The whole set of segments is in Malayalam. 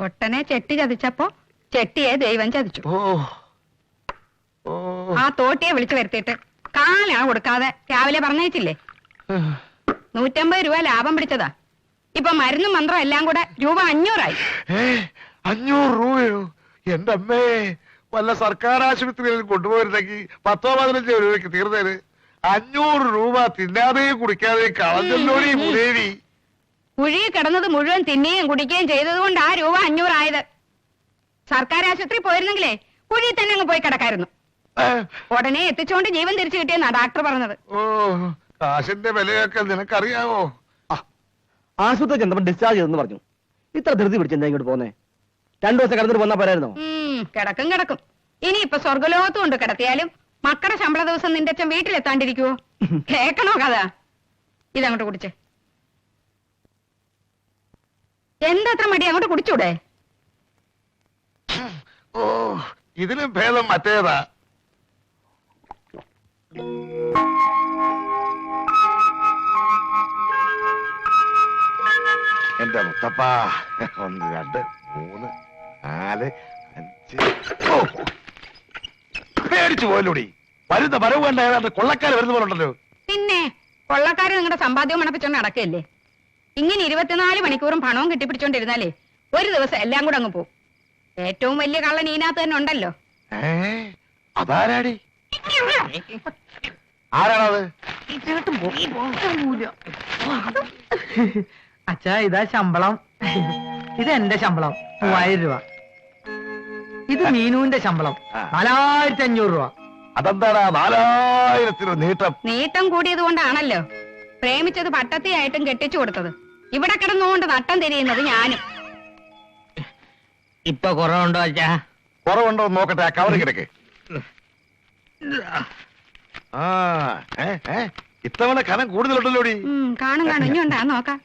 പൊട്ടനെ ചെട്ടി ചതിച്ചപ്പോ ചെട്ടിയെ ദൈവം ചതിച്ചു. ആ തോട്ടിയെ വിളിച്ചു വരുത്തിയിട്ട് കാലാണ് കൊടുക്കാതെ രാവിലെ പറഞ്ഞേച്ചില്ലേ? 150 രൂപ ലാഭം പിടിച്ചതാ. ഇപ്പൊ മരുന്നും മന്ത്രം എല്ലാം കൂടെ രൂപ 500 ആയി. 500 രൂപയോ? എന്റെ അമ്മേ, വല്ല സർക്കാർ ആശുപത്രിയിൽ കൊണ്ടുപോയിരുന്നെങ്കിൽ 10-15 രൂപയ്ക്ക് തീർന്നേര്. 500 രൂപ തിന്നാതെയും കുടിക്കാതെയും കളഞ്ഞല്ലോടി മുരേവി. കുഴി കിടന്നത് മുഴുവൻ തിന്നുകയും കുടിക്കുകയും ചെയ്തത് കൊണ്ട് ആ രൂപ 500 ആയത്. സർക്കാർ ആശുപത്രി പോയിരുന്നെങ്കിലേ കുഴി തന്നെ അങ്ങ് പോയി കിടക്കായിരുന്നു. ഉടനെ എത്തിച്ചോണ്ട് ജീവൻ തിരിച്ചു കിട്ടിയെന്നാ ഡാക്ടർ പറഞ്ഞത്. ഓ, കാശിന്റെ വിലയൊക്കെ നിനക്കറിയാവോ? ആശുപത്രി ചെന്നപ്പോ ഡിസ്ചാർജ് ചെയ്തെന്ന് പറഞ്ഞു. ഇത്ര ധൃതി പിടിച്ചെന്താ ഇങ്ങോട്ട് പോന്നെ? 2 ദിവസം കിടന്നിട്ട് പോന്നാ പോരായിരുന്നോ? കിടക്കും. ഇനി ഇപ്പൊ സ്വർഗലോകത്തും കൊണ്ട് കിടത്തിയാലും മക്കളുടെ ശമ്പള ദിവസം നിന്റെ അച്ഛൻ വീട്ടിലെത്താണ്ടിരിക്കുവോ? കേക്കണോ കഥ? ഇതങ്ങോട്ട് കുടിച്ചേ. എന്തത്ര മടി, അങ്ങോട്ട് കുടിച്ചൂടെ? ഓ, ഇതിലും ഭേദം മറ്റേതാ. എന്റെ മുത്തപ്പ, 1 2 3 4 5. പേടിച്ചു പോലൂടി. വരുന്ന വരവ് വേണ്ട, ഏതാണ്ട് കൊള്ളക്കാര് വരുന്ന പോലെ ഉണ്ടല്ലോ. പിന്നെ കൊള്ളക്കാര് നിങ്ങളുടെ സമ്പാദ്യവും മണപ്പിച്ചോണ്ട് നടക്കല്ലേ? ഇങ്ങനെ 24 മണിക്കൂറും പണവും കെട്ടിപ്പിടിച്ചോണ്ടിരുന്നാലേ ഒരു ദിവസം എല്ലാം കൂടെ അങ്ങ് പോകും. ഏറ്റവും വലിയ കള്ളൻ ഇതിനകത്ത് തന്നെ ഉണ്ടല്ലോ. അതാരാടി? ആരാണത്? അച്ഛാ, ഇതാ ശമ്പളം. ഇത് എന്റെ ശമ്പളം 3000 രൂപ. ഇത് മീനുവിന്റെ ശമ്പളം 4500 രൂപ. അതെന്താടാ 4000 നീട്ടം? നീട്ടം കൂടിയത് കൊണ്ടാണല്ലോ പ്രേമിച്ചത് പട്ടത്തിയായിട്ടും കെട്ടിച്ചു കൊടുത്തത്. ഇവിടെ കിടന്നുകൊണ്ട് നട്ടം തിരിയുന്നത് ഞാനും. ഇപ്പൊ കുറവുണ്ടോ അച്ഛാ? കുറവുണ്ടോ നോക്കട്ടെ. ആ കവറ് കിടക്ക്. ഇത്തവണ കനം കൂടുതലുണ്ടല്ലോടി. കാണും ഇനിയുണ്ടാ നോക്കാം.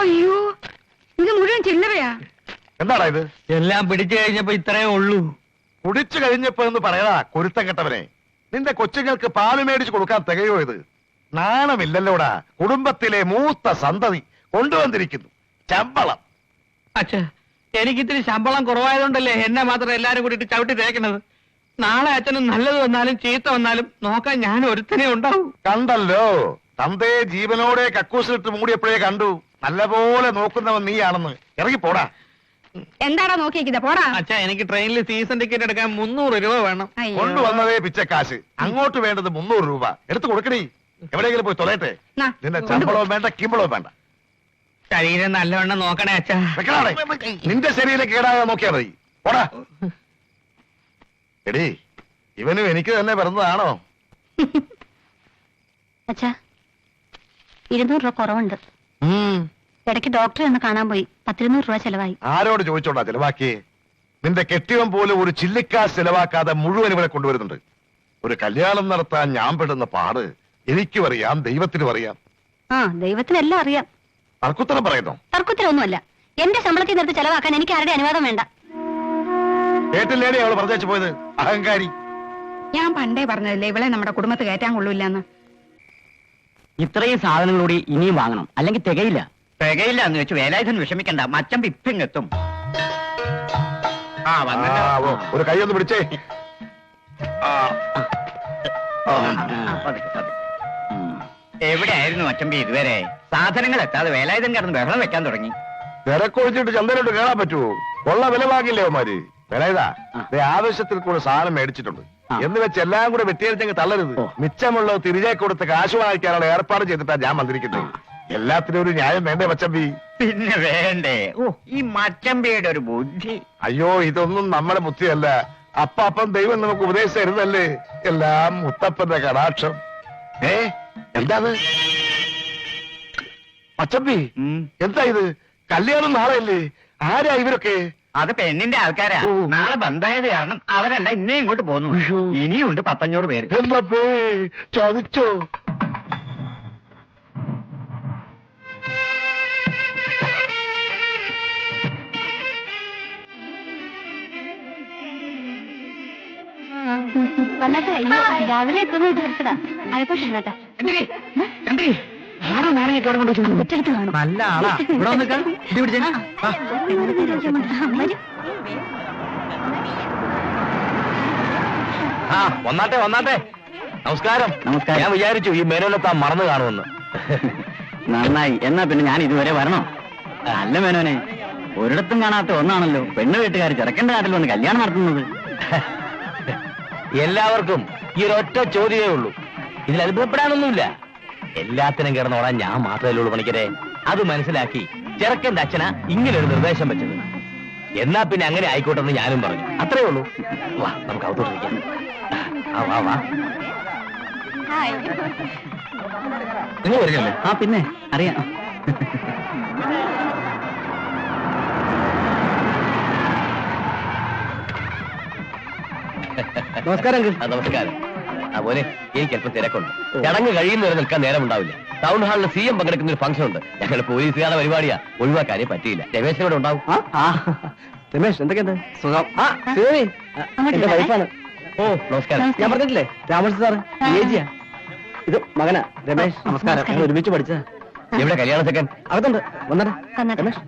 അയ്യോ, ഇത് മുഴുവൻ ചില്ലറയാ. എന്താടാ ഇത്? എല്ലാം പിടിച്ചു കഴിഞ്ഞപ്പോ ഇത്രയേ ഉള്ളൂ. കുടിച്ചു കഴിഞ്ഞപ്പോ എന്ന് പറയടാ കുരുത്തം കെട്ടവനെ. നിന്റെ കൊച്ചുങ്ങൾക്ക് പാല് മേടിച്ചു കൊടുക്കാൻ തികയോ ഇത്? നാണമില്ലല്ലോടാ. കുടുംബത്തിലെ മൂത്ത സന്തതി കൊണ്ടുവന്നിരിക്കുന്നു ശമ്പളം. അച്ഛാ, എനിക്കിത്തിരി ശമ്പളം കുറവായതുകൊണ്ടല്ലേ എന്നെ മാത്രം എല്ലാരും കൂടിയിട്ട് ചവിട്ടി തേക്കണത്. നാളെ അച്ഛനും നല്ലത് വന്നാലും ചീത്ത വന്നാലും നോക്കാൻ ഞാൻ ഒരുത്തനെ ഉണ്ടാവും. കണ്ടല്ലോ, തന്തയെ ജീവനോടെ കക്കൂസിലിട്ട് മൂടിയപ്പോഴേ കണ്ടു. നല്ലപോലെ നോക്കുന്നവൻ നീയാണെന്ന്. ഇറങ്ങി പോടാ. എന്താടാ നോക്കിയിരിക്കുന്നത്? പോടാ. അച്ഛാ, എനിക്ക് ട്രെയിനിൽ സീസൺ ടിക്കറ്റ് എടുക്കാൻ 300 രൂപ വേണം. കൊണ്ടുവന്നതേ പിച്ചക്കാശ്. അങ്ങോട്ട് വേണ്ടത് 300 രൂപ. എടുത്തു കൊടുക്കണേ. എവിടെയെങ്കിലും പോയി തൊലയട്ടെ. നിന്റെ ശമ്പളവും വേണ്ട, കിമ്പളവും വേണ്ട. ശരീരം നല്ലവണ്ണം നോക്കണേ അച്ഛാ. നിന്റെ ശരീരം കേടാകാൻ നോക്കിയാ മതി. പോടാ. എടീ, ഇവനും എനിക്ക് തന്നെ പിറന്നതാണോ? അച്ഛാ, 200 രൂപ കുറവുണ്ട്. ഇടയ്ക്ക് ഡോക്ടറെ ഒന്ന് കാണാൻ പോയി. 10-200 രൂപ ചെലവായി. ആരോട് ചോദിച്ചോണ്ടാ ചെലവാക്കിയേ? നിന്റെ കെട്ടിയവൻ പോലും ഒരു ചില്ലിക്കാശ് ചെലവാക്കാതെ മുഴുവൻ ഇവിടെ കൊണ്ടുവരുന്നുണ്ട്. ഒരു കല്യാണം നടത്താൻ ഞാൻ പെടുന്ന പാട് എനിക്കും അറിയാം, ദൈവത്തിനും അറിയാം. ദൈവത്തിനെല്ലാം അറിയാം. തർക്കുത്തരം പറയുന്നോ? തർക്കുത്തരൊന്നുമല്ല. എന്റെ ശമ്പളത്തിൽ നിർത്തി ചെലവാക്കാൻ എനിക്ക് ആരുടെ അനുവാദം വേണ്ട. കേട്ടില്ലേടി അവള് പറഞ്ഞു പോയത്? അഹങ്കാരി. ഞാൻ പണ്ടേ പറഞ്ഞതല്ലേ ഇവളെ നമ്മുടെ കുടുംബത്ത് കയറ്റാൻ കൊള്ളൂല്ലെന്ന്. ഇത്രയും സാധനങ്ങളൂടി ഇനിയും വാങ്ങണം, അല്ലെങ്കിൽ തികയില്ല. തികയില്ല എന്ന് വെച്ച് വേലായുധൻ വിഷമിക്കണ്ട. മച്ചം ഇപ്പിങ്ങെത്തും. ഒരു കൈയൊന്ന് പിടിച്ചേ. എവിടെയായിരുന്നു അച്ചമ്പി ഇതുവരെ? സാധനങ്ങൾ എത്താതെ വേലായുധൻ കിടന്ന് ബഹളം വെക്കാൻ തുടങ്ങി. തിരക്കൊഴിച്ചിട്ട് ചന്തയിലോട്ട് കേറാൻ പറ്റുമോ? ഉള്ള വില വാങ്ങില്ലേ അവന്മാര്? വിലയിതാ ആവശ്യത്തിൽ കൂടെ സാധനം മേടിച്ചിട്ടുണ്ട് എന്ന് വെച്ച് എല്ലാം കൂടെ വെട്ടിയടിച്ചെങ്കിൽ തള്ളരുത്. മിച്ചമുള്ളത് തിരികെ കൊടുത്ത് കാശ് വാങ്ങിക്കാനുള്ള ഏർപ്പാട് ചെയ്തിട്ടാ ഞാൻ വന്നിരിക്കുന്നത്. എല്ലാത്തിനും ഒരു ന്യായം വേണ്ടേ മച്ചമ്പി? പിന്നെ വേണ്ടേ? ഈ മച്ചമ്പിയുടെ ഒരു ബുദ്ധി. അയ്യോ, ഇതൊന്നും നമ്മുടെ ബുദ്ധിയല്ല. അപ്പം ദൈവം നമുക്ക് ഉപദേശം തരുന്നല്ലേ. എല്ലാം മുത്തപ്പന്റെ കടാക്ഷം. എന്താത് മച്ചമ്പി? എന്താ ഇത്? കല്യാണം നാളെയല്ലേ? ആരാ ഇവരൊക്കെ? അത് പെണ്ണിന്റെ ആൾക്കാരാ. നാളെ ബന്ധായത് കാരണം അവരല്ല ഇന്നേ ഇങ്ങോട്ട് പോന്നു. ഇനിയുണ്ട് 500 പേര്. എന്താ ചതിച്ചോ? രാവിലെ എത്തുന്നത് എടുത്തടാ. അയപ്പോട്ടെ ഒറ്റടുത്ത് കാണും. നല്ല ആളാ. ഇവിടെ വന്നിക്കാം. ഇത് പിടിച്ചേ. ആ. ഞങ്ങൾ കയറി അങ്ങോട്ട്. വരൂ. ആ വന്നാട്ടെ വന്നാട്ടെ. നമസ്കാരം. നമസ്കാരം. ഞാൻ വിചാരിച്ചു ഈ മേനോനെത്താൻ മറന്നു കാണുമെന്ന്. നന്നായി. എന്നാ പിന്നെ ഞാൻ ഇതുവരെ വരണോ? അല്ല മേനോനെ, ഒരിടത്തും കാണാത്ത ഒന്നാണല്ലോ പെണ്ണ് വീട്ടുകാർ ചെറുക്കന്റെ നാട്ടിൽ വന്ന് കല്യാണം നടത്തുന്നത്. എല്ലാവർക്കും ഈ ഒരൊറ്റ ചോദ്യമേ ഉള്ളൂ. ഇതിൽ അത്ഭുതപ്പെടാനൊന്നുമില്ല. എല്ലാത്തിനും കിടന്നോടാൻ ഞാൻ മാത്രമല്ലേ ഉള്ളൂ പണിക്കരെ. അത് മനസ്സിലാക്കി ചെറുക്കന്റെ അച്ഛനാ ഇങ്ങനെ ഒരു നിർദ്ദേശം വെച്ചത്. എന്നാ പിന്നെ അങ്ങനെ ആയിക്കോട്ടെന്ന് ഞാനും പറഞ്ഞു. അത്രേ ഉള്ളൂ. വാ നമുക്ക് അകത്തോട്ടിരിക്കാം. വാ വാ. നിങ്ങൾ വരികയല്ലേ? ആ പിന്നെ അറിയാം. നമസ്കാരം അങ്കിൾ. നമസ്കാരം. അതുപോലെ എനിക്ക് അല്പം തിരക്കുണ്ട്. ചടങ്ങ് കഴിയുന്നവരെ നിൽക്കാൻ നേരമുണ്ടാവില്ല. ടൗൺ ഹാളിൽ CM പങ്കെടുക്കുന്ന ഒരു ഫംഗ്ഷൻ ഉണ്ട്. ഞങ്ങൾ പോലീസുകാരുടെ പരിപാടിയാ, ഒഴിവാക്കാനേ പറ്റിയില്ല. രമേശിനോട് ഉണ്ടാവും. രമേശ് എന്തൊക്കെയുണ്ട്? സുഖം. ശരി. എന്റെ വൈഫാണ്. ഓ നമസ്കാരം. ഞാൻ പറഞ്ഞിട്ടില്ലേ, രാമകൃഷ്ണൻ സാറ് ഏജിയാ. ഇത് മകനാ രമേശ്. നമസ്കാരം. ഞങ്ങൾ ഒരുമിച്ച് പഠിച്ച. എവിടെ കല്യാണ സെക്കൻഡ്? അകത്തുണ്ട്. വന്നേ വന്നട്ടെ. രമേശ്.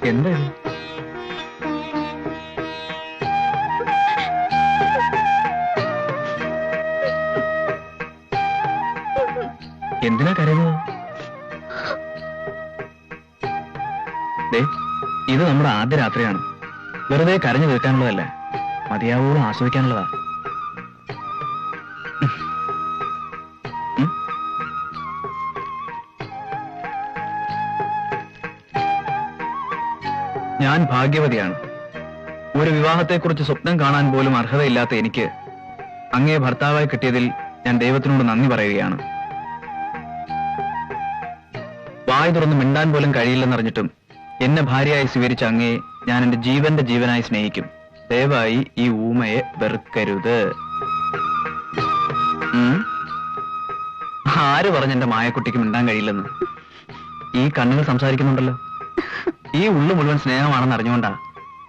എന്താ എന്തിനാ കരയുന്നത്? ഇത് നമ്മുടെ ആദ്യ രാത്രിയാണ്. വെറുതെ കരഞ്ഞു തീർക്കാനുള്ളതല്ല, മതിയാവോളം ആസ്വദിക്കാനുള്ളതാ. ഞാൻ ഭാഗ്യവതിയാണ്. ഒരു വിവാഹത്തെക്കുറിച്ച് സ്വപ്നം കാണാൻ പോലും അർഹതയില്ലാത്ത എനിക്ക് അങ്ങയെ ഭർത്താവായി കിട്ടിയതിൽ ഞാൻ ദൈവത്തിനോട് നന്ദി പറയുകയാണ്. വായ് തുറന്ന് മിണ്ടാൻ പോലും കഴിയില്ലെന്നറിഞ്ഞിട്ടും എന്നെ ഭാര്യയായി സ്വീകരിച്ച അങ്ങയെ ഞാൻ എന്റെ ജീവന്റെ ജീവനായി സ്നേഹിക്കും. ദയവായി ഈ ഊമയെ വെറുക്കരുത്. ആര് പറഞ്ഞ എന്റെ മായക്കുട്ടിക്ക് മിണ്ടാൻ കഴിയില്ലെന്ന്? ഈ കണ്ണുകൾ സംസാരിക്കുന്നുണ്ടല്ലോ. ഈ ഉള്ളു മുഴുവൻ സ്നേഹമാണെന്ന് അറിഞ്ഞുകൊണ്ടാ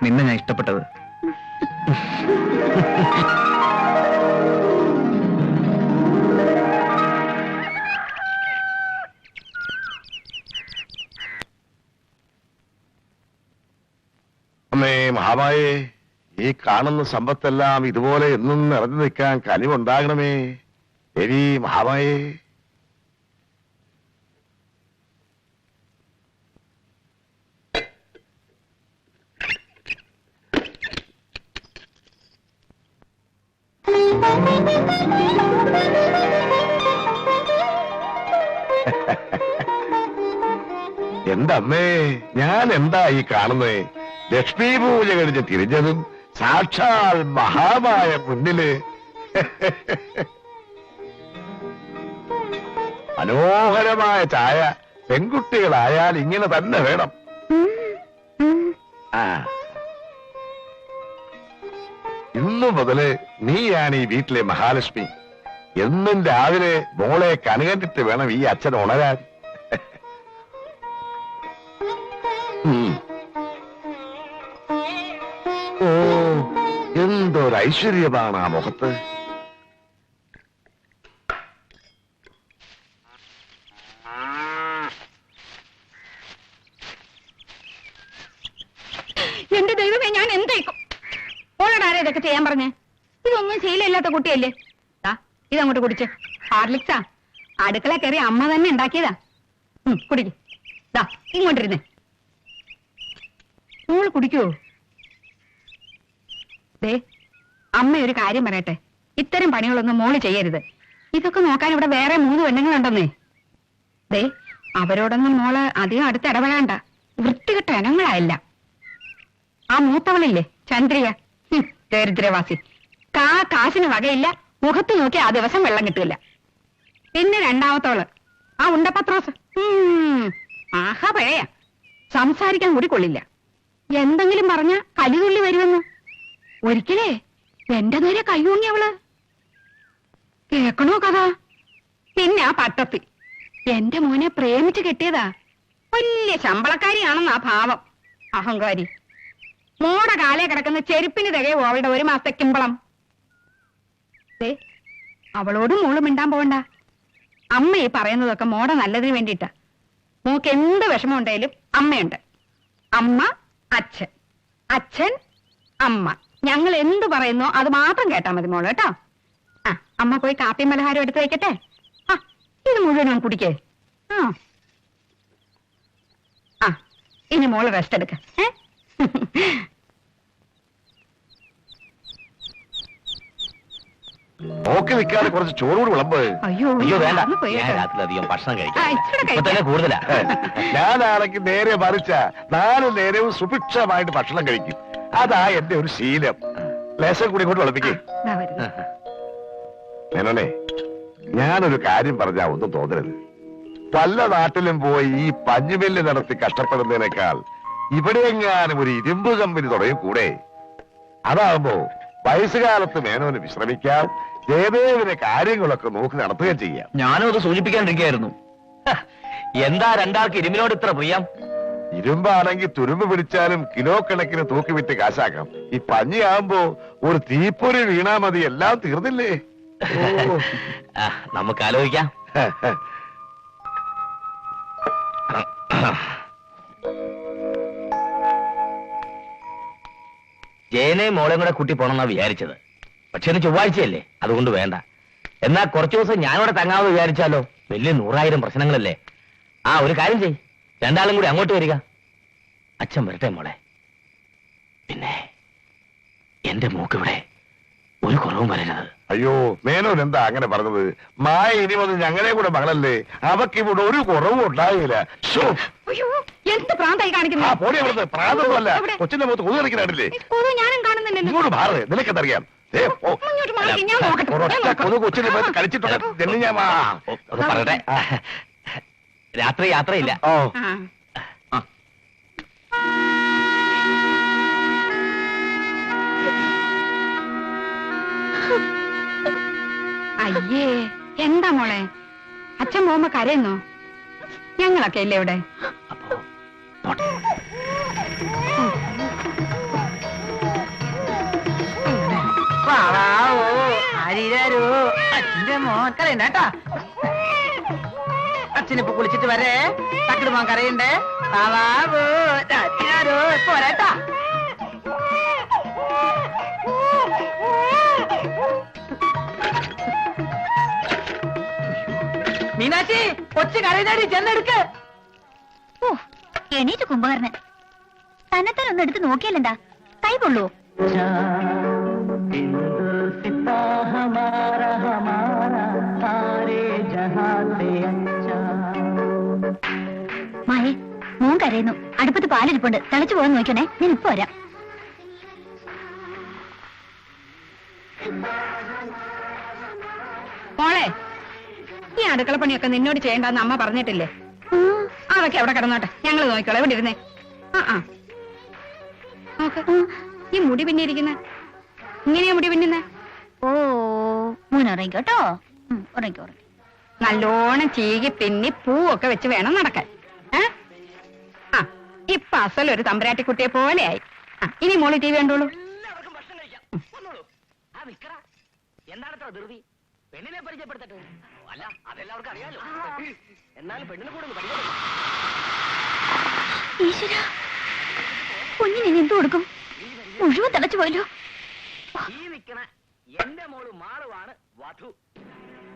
നിന്നെ ഞാൻ ഇഷ്ടപ്പെട്ടത്. അമ്മേ മഹാമായേ, ഈ കാണുന്ന സമ്പത്തെല്ലാം ഇതുപോലെ എന്നും നിറഞ്ഞു നിൽക്കാൻ കനിവുണ്ടാകണമേ ദേവി മഹാമായേ. എന്തമ്മേ, ഞാൻ എന്താ ഈ കാണുന്നേ? ലക്ഷ്മി പൂജ കഴിഞ്ഞ് തിരിഞ്ഞതും സാക്ഷാൽ മഹാമായ മുന്നില്. മനോഹരമായ ചായ പെൺകുട്ടികളായാൽ ഇങ്ങനെ തന്നെ വേണം. ആ ഇന്നു മുതല് നീയാണ് ഈ വീട്ടിലെ മഹാലക്ഷ്മി. എന്നും രാവിലെ മോളെ കനുകണ്ടിട്ട് വേണം ഈ അച്ഛൻ ഉണരാൻ. ഓ, എന്തൊരു ഐശ്വര്യമാണ് ആ മുഖത്ത്. എന്റെ ദൈവമേ, ഞാൻ എന്തേക്കും? ഓളോടാരാ ഇതൊക്കെ ചെയ്യാൻ പറഞ്ഞേ? ഇതൊന്നും ശീലമില്ലാത്ത കുട്ടിയല്ലേ? ഇതങ്ങോട്ട് കുടിച്ച്. ഹാർലിക്സാ, അടുക്കള കയറി അമ്മ തന്നെ ഉണ്ടാക്കിയതാ. കുടിക്ക്. ഇങ്ങോട്ടിരുന്നേ. മോള് കുടിക്കുവോ? ദേ, അമ്മ ഒരു കാര്യം പറയട്ടെ. ഇത്തരം പണികളൊന്നും മോള് ചെയ്യരുത്. ഇതൊക്കെ നോക്കാൻ ഇവിടെ വേറെ 3 പെണ്ണുങ്ങളുണ്ടെന്നേ. ദേ അവരോടൊന്നും മോള് അധികം അടുത്ത് ഇടപെടാണ്ട. വൃത്തികെട്ട ഇനങ്ങളായില്ല. ആ മൂത്തവളില്ലേ ചന്ദ്രിക, ദരിദ്രവാസി, കാശിന് വകയില്ല, മുഖത്ത് നോക്കി ആ ദിവസം വെള്ളം കിട്ടില്ല. പിന്നെ രണ്ടാമത്തോള് ആ ഉണ്ടപത്രോസ്, ആഹാ പഴയ, സംസാരിക്കാൻ കൂടി കൊള്ളില്ല. എന്തെങ്കിലും പറഞ്ഞ കലിതുള്ളി വരുമെന്ന്. ഒരിക്കലേ എന്റെ നേരെ കയ്യൂങ്ങി അവള്. കേക്കണോ കഥ? പിന്നെ ആ പട്ടത്തി എന്റെ മോനെ പ്രേമിച്ച് കെട്ടിയതാ. വലിയ ശമ്പളക്കാരിയാണെന്നാ ഭാവം. അഹങ്കാരി. മോടെ കാലേ കിടക്കുന്ന ചെരുപ്പിന് തികയോ അവളുടെ ഒരു മാസത്തെ കിമ്പളം. അവളോടും മോള് മിണ്ടാൻ പോകണ്ട. അമ്മ ഈ പറയുന്നതൊക്കെ മോടെ നല്ലതിന് വേണ്ടിയിട്ടാ. മോക്ക് എന്ത് വിഷമം ഉണ്ടെങ്കിലും അമ്മയുണ്ട്. അമ്മ, അച്ഛൻ, അച്ഛൻ, അമ്മ. ഞങ്ങൾ എന്ത് പറയുന്നോ അത് മാത്രം കേട്ടാ മതി മോള്, കേട്ടോ. ആ, അമ്മ പോയി കാപ്പിയും പലഹാരം എടുത്തു വെക്കട്ടെ. ആ, ഇത് മുഴുവനും കുടിക്കേ. ആ, ഇനി മോള് റെസ്റ്റ് എടുക്ക. നോക്കി നിൽക്കാതെ കുറച്ച് ചോറൂട് വിളമ്പ്. അയ്യോ വേണ്ട, ഒന്ന് പോയി ഞാൻ കേട്ടോ. രാത്രിയിലധികം ഭക്ഷണം ആ, കഴിക്കാം. ഇച്ചിരി ഇപ്പൊ കഴിക്കാം. തന്നെ കൂടുതലാ. ഞാനാണെങ്കിൽ നേരെ മറിച്ച 4 നേരവും സുഭിക്ഷമായിട്ട് ഭക്ഷണം കഴിക്കും. അതാ എന്റെ ഒരു ശീലം. ലേശം കൂടി ഇങ്ങോട്ട് വിളപ്പിക്കേ. ദാ വരുന്നു. മേനോനെ, ഞാനൊരു കാര്യം പറഞ്ഞാ ഒന്നും തോന്നരുത്. പല നാട്ടിലും പോയി ഈ പഞ്ഞുമില്ല് നടത്തി കഷ്ടപ്പെടുന്നതിനേക്കാൾ ഇവിടെയെങ്ങാനും ഒരു ഇരുമ്പ് കമ്പനി തുടങ്ങി കൂടെ. അതാകുമ്പോ വയസ്സുകാലത്ത് മേനോന് വിശ്രമിക്കാം, ജയദേവിനെ കാര്യങ്ങളൊക്കെ നോക്കി നടത്തുകയും ചെയ്യാം. ഞാനും അത് സൂചിപ്പിക്കാണ്ടിരിക്കുകയായിരുന്നു. എന്താ രണ്ടാൾക്ക് ഇരുമിനോട് ഇത്ര പ്രിയം? ഇരുമ്പാണെങ്കിൽ തുരുമ്പ് പിടിച്ചാലും കിലോ കണക്കിന് തൂക്കി വിറ്റ് കാശാക്കാം. ഈ പഞ്ഞിയാകുമ്പോ ഒരു തീപ്പൊരി വീണാ മതി, എല്ലാം തീർന്നില്ലേ? നമുക്ക് ആലോചിക്കാം. ജയനെയും മോളെയും കൂടെ കൂട്ടി പോണെന്നാ വിചാരിച്ചത്. പക്ഷെ ഇന്ന് ചൊവ്വാഴ്ചയല്ലേ, അതുകൊണ്ട് വേണ്ട. എന്നാ കുറച്ചു ദിവസം ഞാനിവിടെ തങ്ങാമെന്ന് വിചാരിച്ചാലോ? വലിയ 100,000 പ്രശ്നങ്ങളല്ലേ. ആ, ഒരു കാര്യം ചെയ്, രണ്ടാളും കൂടി അങ്ങോട്ട് വരിക. അച്ഛൻ വരട്ടെ മോളെ. പിന്നെ എന്റെ മൂക്കിവിടെ ഒരു കുറവും വരരുത്. അയ്യോ, മേനോൻ എന്താ അങ്ങനെ പറഞ്ഞത്? മായ ഇനി വന്ന് ഞങ്ങളെ കൂടെ മകളല്ലേ, അവക്ക് ഇവിടെ ഒരു കുറവും ഉണ്ടായില്ല. അയ്യോ, എന്ത് പ്രാന്തായി ആ കാണിക്കുന്നു? പോടി അവിടുന്ന്. പ്രാന്തമല്ല, എവിടെ? കൊച്ചിന്റെ മുഖത്ത് കൊതു കളിക്കുന്നില്ലേ? കൊതു ഞാനും കാണുന്നില്ലല്ലോ. ഇങ്ങോട്ട് മാറ്, നിനക്കെന്തറിയാം? ഇങ്ങോട്ട് മാറി, ഞാൻ നോക്കട്ടെ, ഞാൻ നോക്കാം. കൊതു കൊച്ചിന്റെ മുഖത്ത് കളിച്ചിട്ടുണ്ട്. ജന്നി ഞാൻ അത് പറയട്ടെ. രാത്രി യാത്രയില്ല. ഓ, ആ. അയ്യേ, എന്താ മോളെ? അച്ഛൻ പോകുമ്പോ കരയുന്നോ? ഞങ്ങളൊക്കെ ഇല്ലേ ഇവിടെ? അപ്പോ പോട്ടെ. അച്ഛന്റെ മോൻ കരയണ്ടേട്ടാ. അച്ഛനിപ്പൊ കുളിച്ചിട്ട് വരേ. തക്കിട് മോൻ കരയണ്ടേ. ഇപ്പൊ വരാട്ടാ. മീനാക്ഷി, കൊച്ചു കരയുന്നേടി, ചെന്നെടുക്ക്. ഓ, എണീറ്റ് കുംഭകർണൻ. തന്നെത്താൻ ഒന്ന് എടുത്ത് നോക്കിയാലെന്താ? കൈ കൊള്ളുവോ? മായേ, മോൻ കരയുന്നു. അടുപ്പത്ത് പാലിരിപ്പുണ്ട്, തിളച്ചു പോകാൻ നോക്കണേ. ഞാൻ ഇപ്പൊ വരാം. മോളെ, ഈ അടുക്കള പണിയൊക്കെ നിന്നോട് ചെയ്യണ്ടെന്ന് അമ്മ പറഞ്ഞിട്ടില്ലേ? അതൊക്കെ അവിടെ കിടന്നോട്ടെ, ഞങ്ങൾ നോക്കിക്കോളെ. ഇവിടെ ഇരുന്നേ. ആ, നോക്ക്, ഈ മുടി പിന്നിരിക്കുന്ന ഇങ്ങനെയാ മുടി പിന്നുന്നേ? ഓ, മോൻ ഉറങ്ങിക്കോട്ടോ. ഉറങ്ങിക്കോ, ഉറങ്ങി. നല്ലോണം ചീകി പിന്നി പൂവൊക്കെ വെച്ച് വേണം നടക്കാൻ. ആ, ഇപ്പൊ അസലൊരു തമ്പരാട്ടിക്കുട്ടിയെ പോലെയായി. ഇനി മോളി ടി വി കണ്ടോളൂ. എന്താണ് ധൃതി? പെണ്ണിനെ പരിചയപ്പെടുത്തട്ടെ. അല്ല, അതെല്ലാവർക്കും അറിയാലോ. എന്നാലും പെണ്ണിനെ കൂടെ ഒന്ന് പരിചയപ്പെടുത്താം. ഈശ്വരാ, കുഞ്ഞിനെ എന്തു കൊടുക്കും? മുഴുവൻ തിളച്ചു പോയല്ലോ. ഈ നിൽക്കണ എന്റെ മോള് മാളുവാണ് വധു.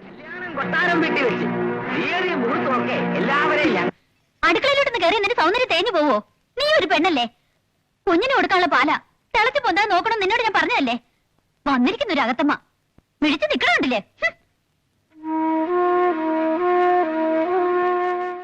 കല്യാണം കൊട്ടാരം വീട്ടി വെച്ച് തീയതി മുഹൂർത്തമൊക്കെ എല്ലാവരെയും അടുക്കളയിലോട്ടൊന്ന് കയറി എന്നിട്ട് സൗന്ദര്യം തേഞ്ഞു പോവോ? നീ ഒരു പെണ്ണല്ലേ? കുഞ്ഞിന് കൊടുക്കാനുള്ള പാല തിളച്ചു പൊന്താൻ നോക്കണം നിന്നോട് ഞാൻ പറഞ്ഞതല്ലേ? വന്നിരിക്കുന്ന ഒരു അകത്തമ്മ മിഴിച്ചു നിക്കണുണ്ടല്ലേ?